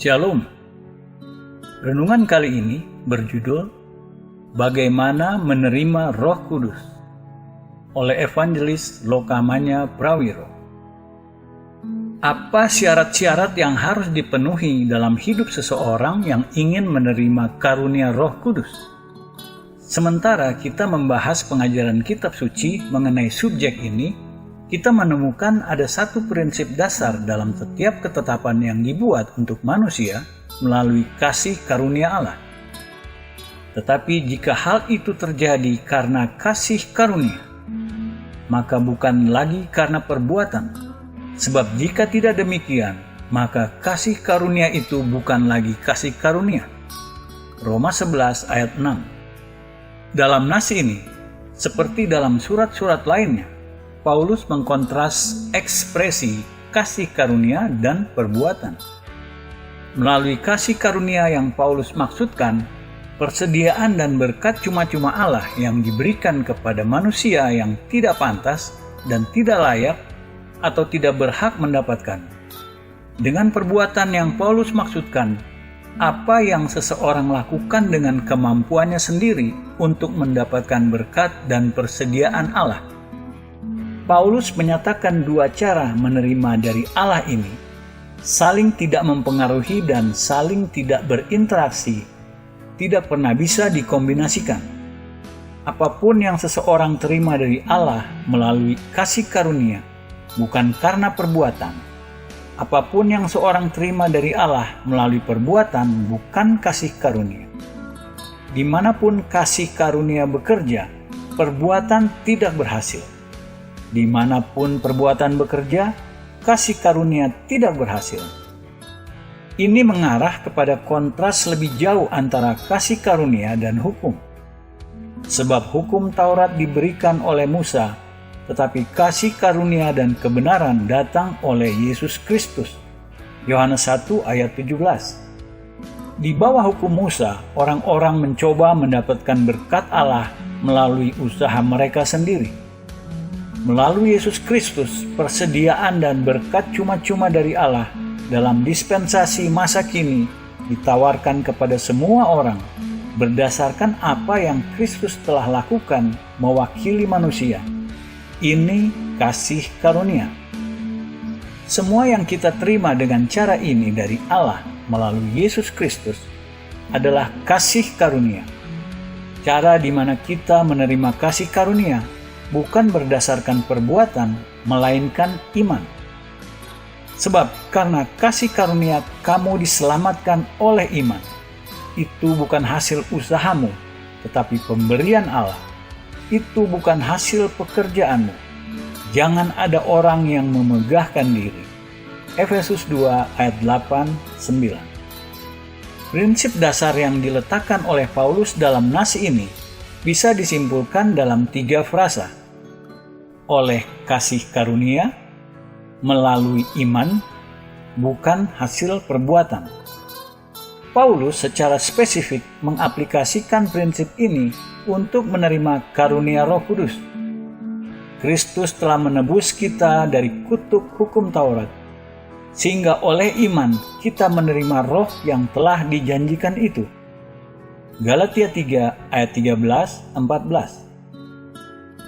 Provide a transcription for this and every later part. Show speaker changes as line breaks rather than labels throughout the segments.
Shalom. Renungan kali ini berjudul Bagaimana Menerima Roh Kudus oleh Evangelis Lokamanya Prawiro. Apa syarat-syarat yang harus dipenuhi dalam hidup seseorang yang ingin menerima karunia Roh Kudus? Sementara kita membahas pengajaran kitab suci mengenai subjek ini, kita menemukan ada satu prinsip dasar dalam setiap ketetapan yang dibuat untuk manusia melalui kasih karunia Allah. Tetapi jika hal itu terjadi karena kasih karunia, maka bukan lagi karena perbuatan. Sebab jika tidak demikian, maka kasih karunia itu bukan lagi kasih karunia. Roma 11 ayat 6. Dalam nas ini, seperti dalam surat-surat lainnya, Paulus mengkontras ekspresi kasih karunia dan perbuatan. Melalui kasih karunia yang Paulus maksudkan, persediaan dan berkat cuma-cuma Allah yang diberikan kepada manusia yang tidak pantas dan tidak layak atau tidak berhak mendapatkan. Dengan perbuatan yang Paulus maksudkan, apa yang seseorang lakukan dengan kemampuannya sendiri untuk mendapatkan berkat dan persediaan Allah. Paulus menyatakan dua cara menerima dari Allah ini, saling tidak mempengaruhi dan saling tidak berinteraksi, tidak pernah bisa dikombinasikan. Apapun yang seseorang terima dari Allah melalui kasih karunia, bukan karena perbuatan. Apapun yang seorang terima dari Allah melalui perbuatan, bukan kasih karunia. Dimanapun kasih karunia bekerja, perbuatan tidak berhasil. Dimanapun perbuatan bekerja, kasih karunia tidak berhasil. Ini mengarah kepada kontras lebih jauh antara kasih karunia dan hukum. Sebab hukum Taurat diberikan oleh Musa, tetapi kasih karunia dan kebenaran datang oleh Yesus Kristus. Yohanes 1 ayat 17. Di bawah hukum Musa, orang-orang mencoba mendapatkan berkat Allah melalui usaha mereka sendiri. Melalui Yesus Kristus, persediaan dan berkat cuma-cuma dari Allah dalam dispensasi masa kini ditawarkan kepada semua orang berdasarkan apa yang Kristus telah lakukan mewakili manusia. Ini kasih karunia. Semua yang kita terima dengan cara ini dari Allah melalui Yesus Kristus adalah kasih karunia. Cara di mana kita menerima kasih karunia bukan berdasarkan perbuatan, melainkan iman. Sebab karena kasih karunia kamu diselamatkan oleh iman. Itu bukan hasil usahamu, tetapi pemberian Allah. Itu bukan hasil pekerjaanmu. Jangan ada orang yang memegahkan diri. Efesus 2 ayat 8-9. Prinsip dasar yang diletakkan oleh Paulus dalam nas ini bisa disimpulkan dalam 3 frasa. Oleh kasih karunia, melalui iman, bukan hasil perbuatan. Paulus secara spesifik mengaplikasikan prinsip ini untuk menerima karunia Roh Kudus. Kristus telah menebus kita dari kutuk hukum Taurat, sehingga oleh iman kita menerima roh yang telah dijanjikan itu. Galatia 3 ayat 13-14.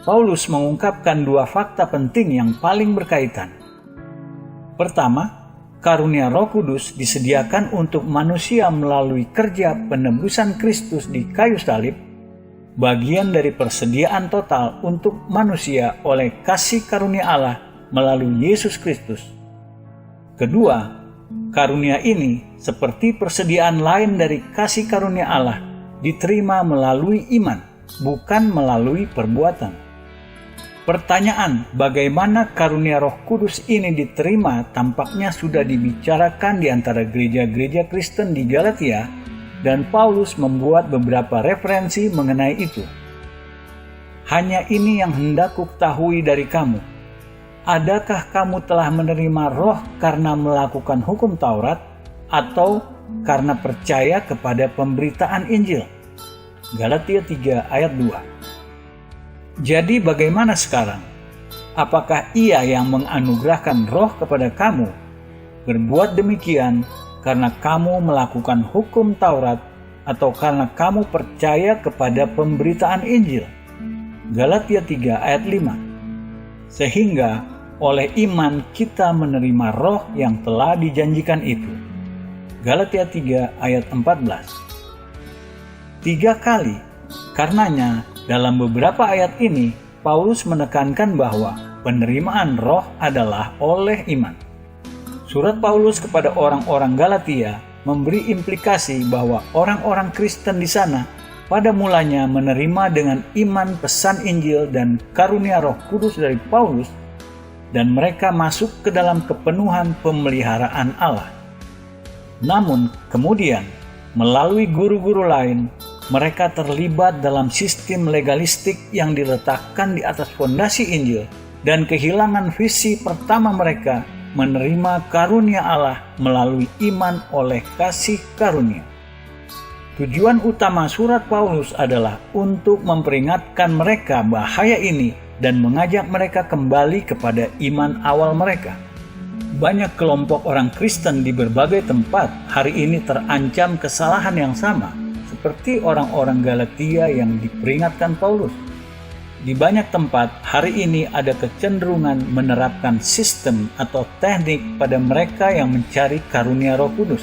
Paulus mengungkapkan 2 fakta penting yang paling berkaitan. Pertama, karunia Roh Kudus disediakan untuk manusia melalui kerja penebusan Kristus di kayu salib, bagian dari persediaan total untuk manusia oleh kasih karunia Allah melalui Yesus Kristus. Kedua, karunia ini seperti persediaan lain dari kasih karunia Allah diterima melalui iman, bukan melalui perbuatan. Pertanyaan bagaimana karunia Roh Kudus ini diterima tampaknya sudah dibicarakan di antara gereja-gereja Kristen di Galatia, dan Paulus membuat beberapa referensi mengenai itu. Hanya ini yang hendak kuketahui dari kamu. Adakah kamu telah menerima roh karena melakukan hukum Taurat atau karena percaya kepada pemberitaan Injil? Galatia 3 ayat 2. Jadi bagaimana sekarang? Apakah Ia yang menganugerahkan roh kepada kamu? Berbuat demikian karena kamu melakukan hukum Taurat atau karena kamu percaya kepada pemberitaan Injil. Galatia 3 ayat 5. Sehingga oleh iman kita menerima roh yang telah dijanjikan itu. Galatia 3 ayat 14. 3 kali. Karenanya dalam beberapa ayat ini Paulus menekankan bahwa penerimaan roh adalah oleh iman. Surat Paulus kepada orang-orang Galatia memberi implikasi bahwa orang-orang Kristen di sana pada mulanya menerima dengan iman pesan Injil dan karunia Roh Kudus dari Paulus, dan mereka masuk ke dalam kepenuhan pemeliharaan Allah. Namun kemudian melalui guru-guru lain, mereka terlibat dalam sistem legalistik yang diletakkan di atas fondasi Injil dan kehilangan visi pertama mereka menerima karunia Allah melalui iman oleh kasih karunia. Tujuan utama surat Paulus adalah untuk memperingatkan mereka bahaya ini dan mengajak mereka kembali kepada iman awal mereka. Banyak kelompok orang Kristen di berbagai tempat hari ini terancam kesalahan yang sama, seperti orang-orang Galatia yang diperingatkan Paulus. Di banyak tempat hari ini ada kecenderungan menerapkan sistem atau teknik pada mereka yang mencari karunia Roh Kudus.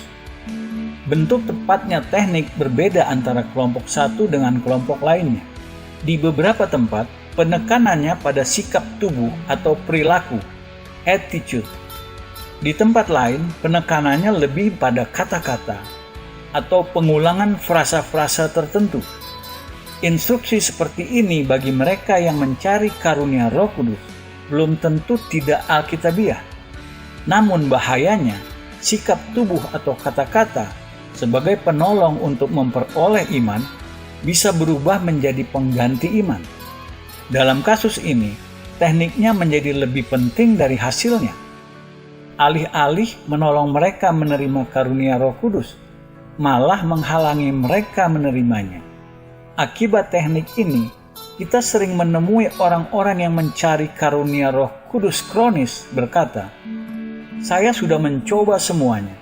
Bentuk tepatnya teknik berbeda antara kelompok satu dengan kelompok lainnya. Di beberapa tempat, penekanannya pada sikap tubuh atau perilaku, attitude. Di tempat lain, penekanannya lebih pada kata-kata atau pengulangan frasa-frasa tertentu. Instruksi seperti ini bagi mereka yang mencari karunia Roh Kudus belum tentu tidak alkitabiah. Namun bahayanya, sikap tubuh atau kata-kata sebagai penolong untuk memperoleh iman bisa berubah menjadi pengganti iman. Dalam kasus ini, tekniknya menjadi lebih penting dari hasilnya. Alih-alih menolong mereka menerima karunia Roh Kudus, malah menghalangi mereka menerimanya. Akibat teknik ini, kita sering menemui orang-orang yang mencari karunia Roh Kudus kronis berkata, "Saya sudah mencoba semuanya.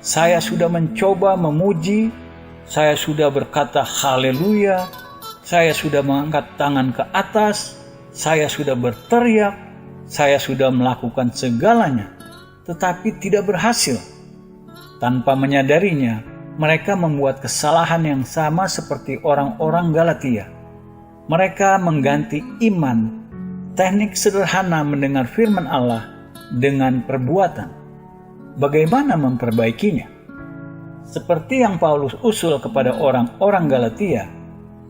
Saya sudah mencoba memuji, saya sudah berkata haleluya, saya sudah mengangkat tangan ke atas, saya sudah berteriak, saya sudah melakukan segalanya, tetapi tidak berhasil." Tanpa menyadarinya, mereka membuat kesalahan yang sama seperti orang-orang Galatia. Mereka mengganti iman, teknik sederhana mendengar firman Allah, dengan perbuatan. Bagaimana memperbaikinya? Seperti yang Paulus usul kepada orang-orang Galatia,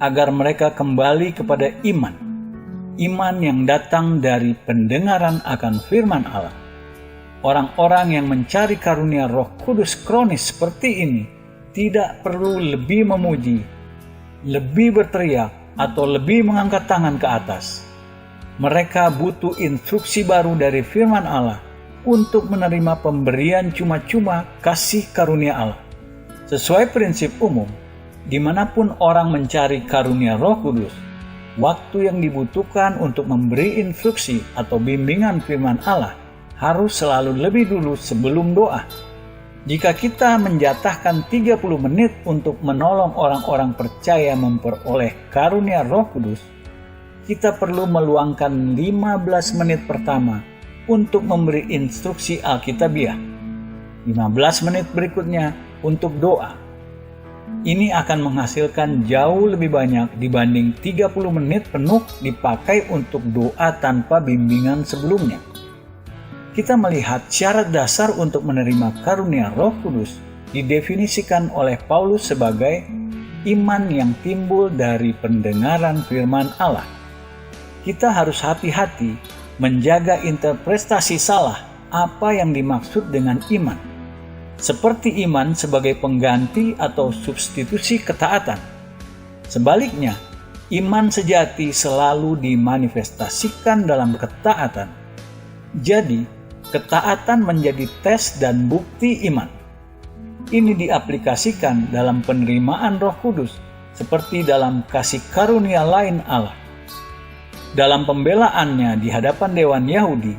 agar mereka kembali kepada iman. Iman yang datang dari pendengaran akan firman Allah. Orang-orang yang mencari karunia Roh Kudus kronis seperti ini tidak perlu lebih memuji, lebih berteriak, atau lebih mengangkat tangan ke atas. Mereka butuh instruksi baru dari firman Allah untuk menerima pemberian cuma-cuma kasih karunia Allah. Sesuai prinsip umum, dimanapun orang mencari karunia Roh Kudus, waktu yang dibutuhkan untuk memberi instruksi atau bimbingan firman Allah harus selalu lebih dulu sebelum doa. Jika kita menjatahkan 30 menit untuk menolong orang-orang percaya memperoleh karunia Roh Kudus, kita perlu meluangkan 15 menit pertama untuk memberi instruksi Alkitabiah. 15 menit berikutnya untuk doa. Ini akan menghasilkan jauh lebih banyak dibanding 30 menit penuh dipakai untuk doa tanpa bimbingan sebelumnya. Kita melihat syarat dasar untuk menerima karunia Roh Kudus didefinisikan oleh Paulus sebagai iman yang timbul dari pendengaran firman Allah. Kita harus hati-hati menjaga interpretasi salah apa yang dimaksud dengan iman, seperti iman sebagai pengganti atau substitusi ketaatan. Sebaliknya, iman sejati selalu dimanifestasikan dalam ketaatan. Jadi, ketaatan menjadi tes dan bukti iman. Ini diaplikasikan dalam penerimaan Roh Kudus, seperti dalam kasih karunia lain Allah. Dalam pembelaannya di hadapan Dewan Yahudi,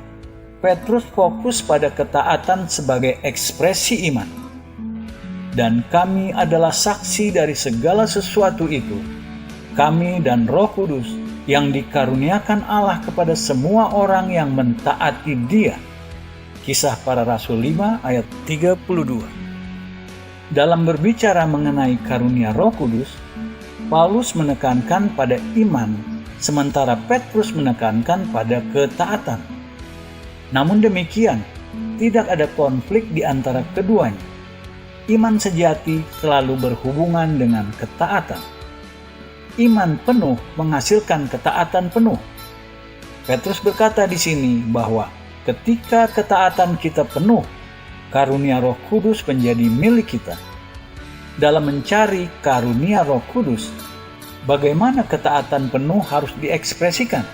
Petrus fokus pada ketaatan sebagai ekspresi iman. dan kami adalah saksi dari segala sesuatu itu, kami dan Roh Kudus yang dikaruniakan Allah kepada semua orang yang mentaati Dia. Kisah Para Rasul 5 ayat 32. Dalam berbicara mengenai karunia Roh Kudus, Paulus menekankan pada iman, sementara Petrus menekankan pada ketaatan. Namun demikian, tidak ada konflik di antara keduanya. Iman sejati selalu berhubungan dengan ketaatan. Iman penuh menghasilkan ketaatan penuh. Petrus berkata di sini bahwa ketika ketaatan kita penuh, karunia Roh Kudus menjadi milik kita. Dalam mencari karunia Roh Kudus, bagaimana ketaatan penuh harus diekspresikan?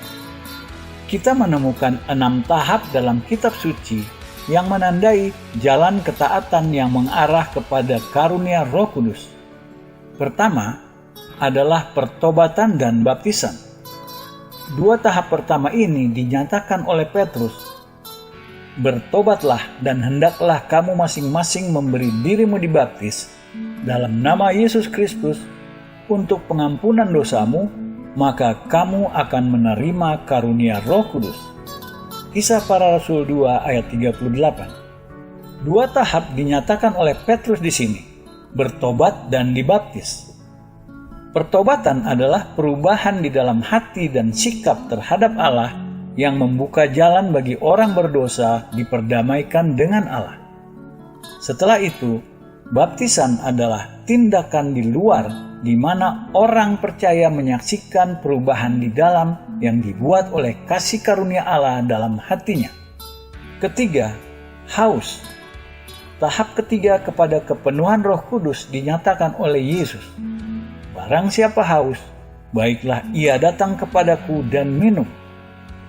Kita menemukan 6 tahap dalam kitab suci yang menandai jalan ketaatan yang mengarah kepada karunia Roh Kudus. Pertama adalah pertobatan dan baptisan. 2 tahap pertama ini dinyatakan oleh Petrus. Bertobatlah dan hendaklah kamu masing-masing memberi dirimu dibaptis dalam nama Yesus Kristus untuk pengampunan dosamu, maka kamu akan menerima karunia Roh Kudus. Kisah Para Rasul 2 ayat 38. 2 tahap dinyatakan oleh Petrus di sini, bertobat dan dibaptis. Pertobatan adalah perubahan di dalam hati dan sikap terhadap Allah yang membuka jalan bagi orang berdosa diperdamaikan dengan Allah. Setelah itu, baptisan adalah tindakan di luar di mana orang percaya menyaksikan perubahan di dalam yang dibuat oleh kasih karunia Allah dalam hatinya. Ketiga, haus. Tahap ketiga kepada kepenuhan Roh Kudus dinyatakan oleh Yesus. Barang siapa haus, baiklah ia datang kepadaku dan minum.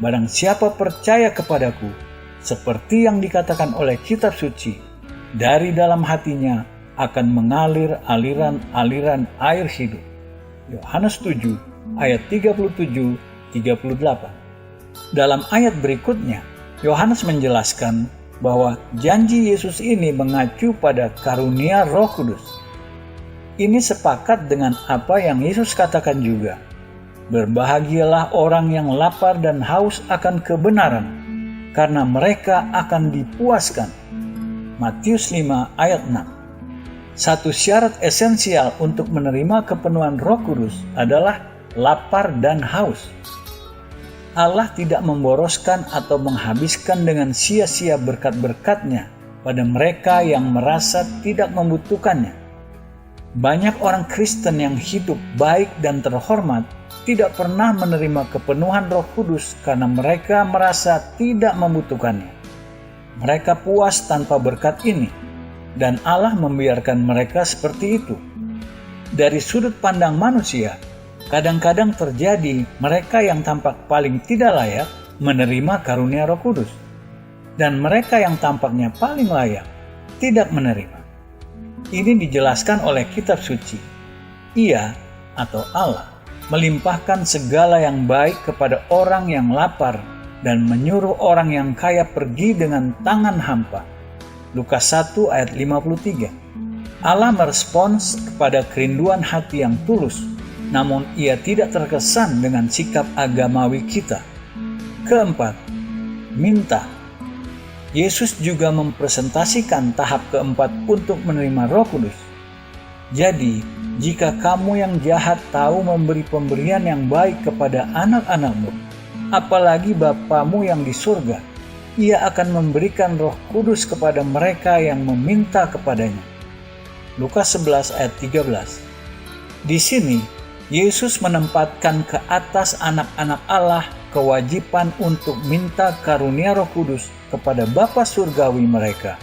Barang siapa percaya kepadaku, seperti yang dikatakan oleh kitab suci, dari dalam hatinya akan mengalir aliran-aliran air hidup. Yohanes 7 ayat 37-38. Dalam ayat berikutnya, Yohanes menjelaskan bahwa janji Yesus ini mengacu pada karunia Roh Kudus. Ini sepakat dengan apa yang Yesus katakan juga. Berbahagialah orang yang lapar dan haus akan kebenaran, karena mereka akan dipuaskan. Matius 5 ayat 6. Satu syarat esensial untuk menerima kepenuhan Roh Kudus adalah lapar dan haus. Allah tidak memboroskan atau menghabiskan dengan sia-sia berkat-berkat-Nya pada mereka yang merasa tidak membutuhkannya. Banyak orang Kristen yang hidup baik dan terhormat tidak pernah menerima kepenuhan Roh Kudus karena mereka merasa tidak membutuhkannya. Mereka puas tanpa berkat ini, dan Allah membiarkan mereka seperti itu. Dari sudut pandang manusia, kadang-kadang terjadi mereka yang tampak paling tidak layak menerima karunia Roh Kudus, dan mereka yang tampaknya paling layak tidak menerima. Ini dijelaskan oleh kitab suci. Ia atau Allah melimpahkan segala yang baik kepada orang yang lapar dan menyuruh orang yang kaya pergi dengan tangan hampa. Lukas 1 ayat 53. Allah merespons kepada kerinduan hati yang tulus, namun ia tidak terkesan dengan sikap agamawi kita. Keempat, minta. Yesus juga mempresentasikan tahap keempat untuk menerima Roh Kudus. Jadi, jika kamu yang jahat tahu memberi pemberian yang baik kepada anak-anakmu, apalagi Bapamu yang di surga, Ia akan memberikan Roh Kudus kepada mereka yang meminta kepadanya. Lukas 11 ayat 13. Di sini, Yesus menempatkan ke atas anak-anak Allah kewajiban untuk minta karunia Roh Kudus kepada Bapa Surgawi mereka.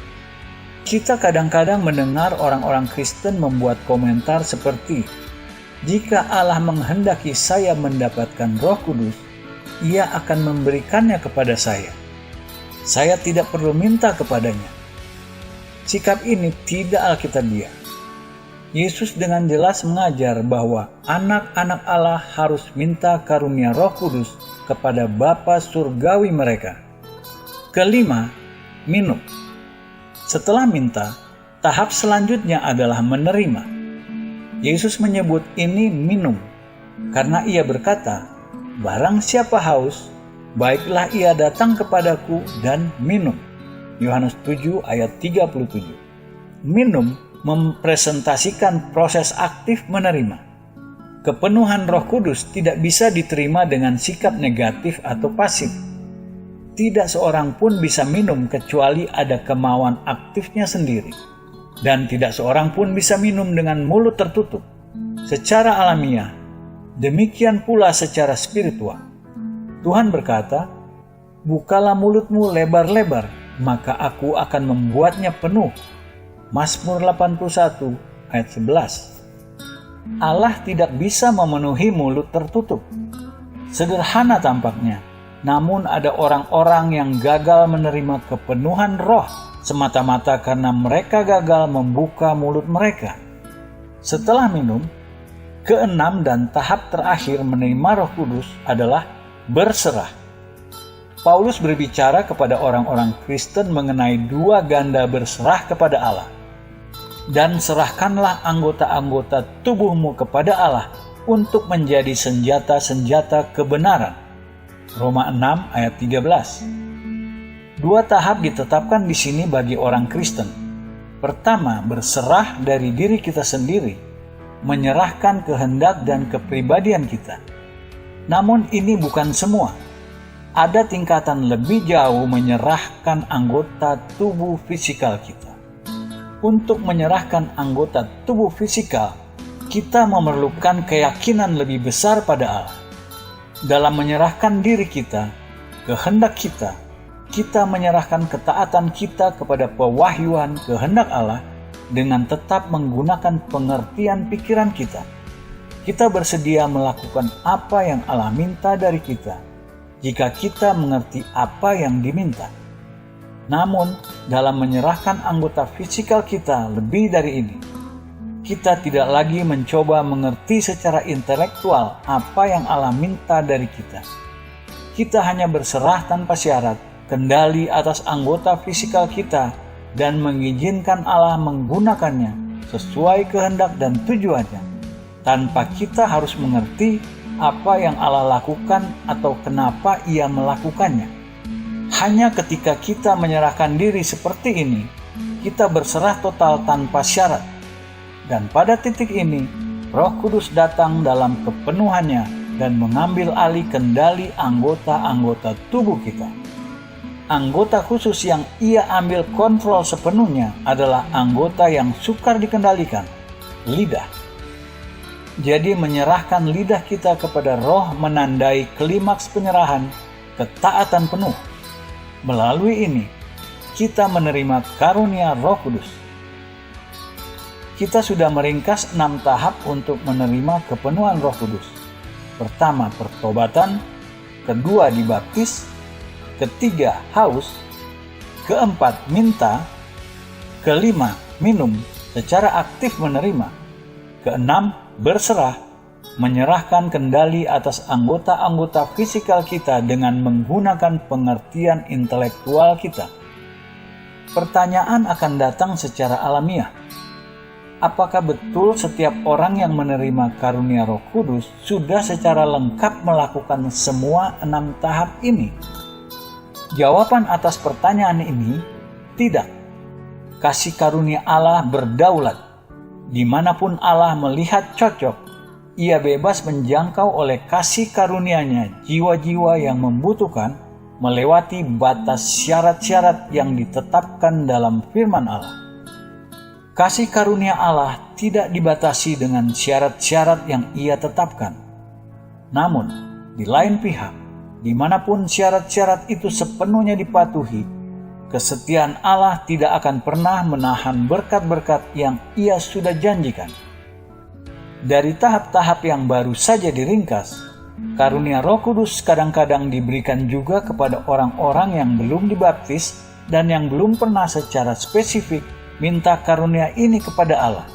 Kita kadang-kadang mendengar orang-orang Kristen membuat komentar seperti, "Jika Allah menghendaki saya mendapatkan Roh Kudus, Ia akan memberikannya kepada saya. Saya tidak perlu minta kepadanya." Sikap ini tidak alkitabiah. Yesus dengan jelas mengajar bahwa anak-anak Allah harus minta karunia Roh Kudus kepada Bapa Surgawi mereka. Kelima, minum. Setelah minta, Tahap selanjutnya adalah menerima. Yesus menyebut ini minum, karena ia berkata, "Barang siapa haus, baiklah ia datang kepadaku dan minum." Yohanes 7 ayat 37. Minum mempresentasikan proses aktif menerima. Kepenuhan Roh Kudus tidak bisa diterima dengan sikap negatif atau pasif. Tidak seorang pun bisa minum kecuali ada kemauan aktifnya sendiri. Dan tidak seorang pun bisa minum dengan mulut tertutup. Secara alamiah, demikian pula secara spiritual. Tuhan berkata, "Bukalah mulutmu lebar-lebar, maka aku akan membuatnya penuh." Mazmur 81 ayat 11. Allah tidak bisa memenuhi mulut tertutup. Sederhana tampaknya, namun ada orang-orang yang gagal menerima kepenuhan roh semata-mata karena mereka gagal membuka mulut mereka. Setelah minum, keenam dan tahap terakhir menerima Roh Kudus adalah berserah. Paulus berbicara kepada orang-orang Kristen mengenai dua ganda berserah kepada Allah. Dan serahkanlah anggota-anggota tubuhmu kepada Allah untuk menjadi senjata-senjata kebenaran. Roma 6 ayat 13. Dua tahap ditetapkan di sini bagi orang Kristen. Pertama, berserah dari diri kita sendiri, menyerahkan kehendak dan kepribadian kita. Namun ini bukan semua. Ada tingkatan lebih jauh menyerahkan anggota tubuh fisikal kita. Untuk menyerahkan anggota tubuh fisikal, kita memerlukan keyakinan lebih besar pada Allah. Dalam menyerahkan diri kita, kehendak kita menyerahkan ketaatan kita kepada pewahyuan kehendak Allah dengan tetap menggunakan pengertian pikiran kita. Kita bersedia melakukan apa yang Allah minta dari kita, jika kita mengerti apa yang diminta. Namun, dalam menyerahkan anggota fisikal kita lebih dari ini, kita tidak lagi mencoba mengerti secara intelektual apa yang Allah minta dari kita. Kita hanya berserah tanpa syarat, kendali atas anggota fisikal kita, dan mengizinkan Allah menggunakannya sesuai kehendak dan tujuannya, tanpa kita harus mengerti apa yang Allah lakukan atau kenapa Ia melakukannya. Hanya ketika kita menyerahkan diri seperti ini, kita berserah total tanpa syarat. Dan pada titik ini, Roh Kudus datang dalam kepenuhannya dan mengambil alih kendali anggota-anggota tubuh kita. Anggota khusus yang Ia ambil kontrol sepenuhnya adalah anggota yang sukar dikendalikan, lidah. Jadi menyerahkan lidah kita kepada Roh menandai klimaks penyerahan, ketaatan penuh. Melalui ini, kita menerima karunia Roh Kudus. Kita sudah meringkas 6 tahap untuk menerima kepenuhan Roh Kudus. Pertama, pertobatan. Kedua, dibaptis. Ketiga, haus. Keempat, minta. Kelima, minum, secara aktif menerima. Keenam, berserah, menyerahkan kendali atas anggota-anggota fisikal kita dengan menggunakan pengertian intelektual kita. Pertanyaan akan datang secara alamiah. Apakah betul setiap orang yang menerima karunia Roh Kudus sudah secara lengkap melakukan semua 6 tahap ini? Jawaban atas pertanyaan ini, tidak. Kasih karunia Allah berdaulat. Dimanapun Allah melihat cocok, Ia bebas menjangkau oleh kasih karunia-Nya jiwa-jiwa yang membutuhkan melewati batas syarat-syarat yang ditetapkan dalam firman Allah. Kasih karunia Allah tidak dibatasi dengan syarat-syarat yang Ia tetapkan. Namun, di lain pihak, dimanapun syarat-syarat itu sepenuhnya dipatuhi, kesetiaan Allah tidak akan pernah menahan berkat-berkat yang Ia sudah janjikan. Dari tahap-tahap yang baru saja diringkas, karunia Roh Kudus kadang-kadang diberikan juga kepada orang-orang yang belum dibaptis dan yang belum pernah secara spesifik minta karunia ini kepada Allah.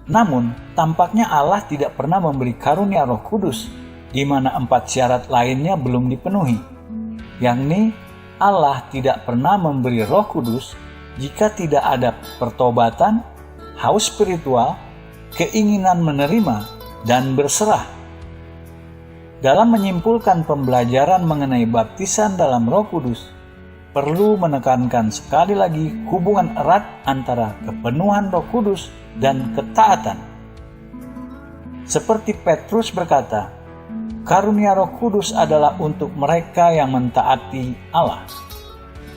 Namun, tampaknya Allah tidak pernah memberi karunia Roh Kudus di mana 4 syarat lainnya belum dipenuhi, yakni Allah tidak pernah memberi Roh Kudus jika tidak ada pertobatan, haus spiritual, keinginan menerima, dan berserah. Dalam menyimpulkan pembelajaran mengenai baptisan dalam Roh Kudus, perlu menekankan sekali lagi hubungan erat antara kepenuhan Roh Kudus dan ketaatan. Seperti Petrus berkata, karunia Roh Kudus adalah untuk mereka yang mentaati Allah.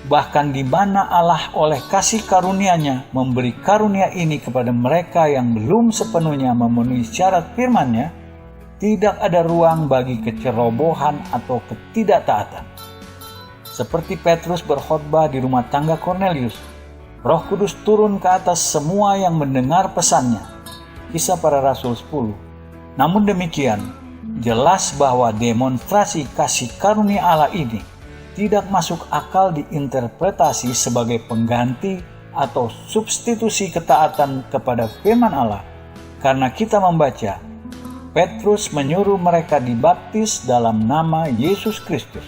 Bahkan di mana Allah oleh kasih karunia-Nya memberi karunia ini kepada mereka yang belum sepenuhnya memenuhi syarat firman-Nya, tidak ada ruang bagi kecerobohan atau ketidaktaatan. Seperti Petrus berkhotbah di rumah tangga Kornelius, Roh Kudus turun ke atas semua yang mendengar pesannya. Kisah Para Rasul 10. Namun demikian, jelas bahwa demonstrasi kasih karunia Allah ini tidak masuk akal diinterpretasi sebagai pengganti atau substitusi ketaatan kepada firman Allah, karena kita membaca, Petrus menyuruh mereka dibaptis dalam nama Yesus Kristus.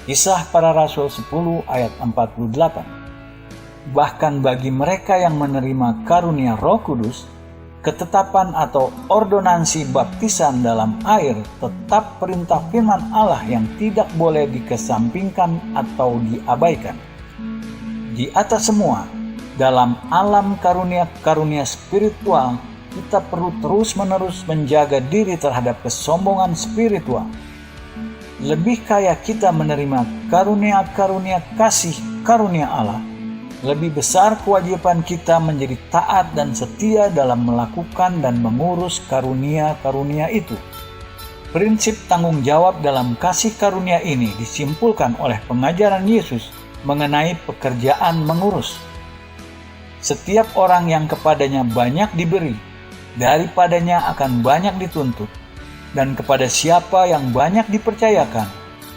Kisah Para Rasul 10 ayat 48. Bahkan bagi mereka yang menerima karunia Roh Kudus, ketetapan atau ordonansi baptisan dalam air tetap perintah firman Allah yang tidak boleh dikesampingkan atau diabaikan. Di atas semua, dalam alam karunia-karunia spiritual, kita perlu terus-menerus menjaga diri terhadap kesombongan spiritual. Lebih kaya kita menerima karunia-karunia kasih karunia Allah, lebih besar kewajiban kita menjadi taat dan setia dalam melakukan dan mengurus karunia-karunia itu. Prinsip tanggung jawab dalam kasih karunia ini disimpulkan oleh pengajaran Yesus mengenai pekerjaan mengurus. Setiap orang yang kepadanya banyak diberi, daripadanya akan banyak dituntut, dan kepada siapa yang banyak dipercayakan,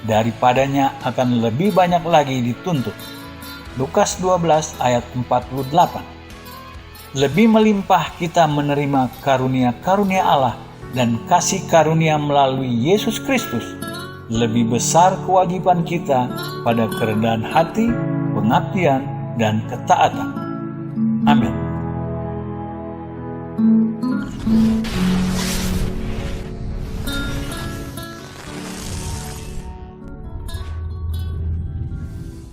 daripadanya akan lebih banyak lagi dituntut. Lukas 12 ayat 48. Lebih melimpah kita menerima karunia-karunia Allah dan kasih karunia melalui Yesus Kristus. Lebih besar kewajiban kita pada kerendahan hati, pengabdian, dan ketaatan. Amin.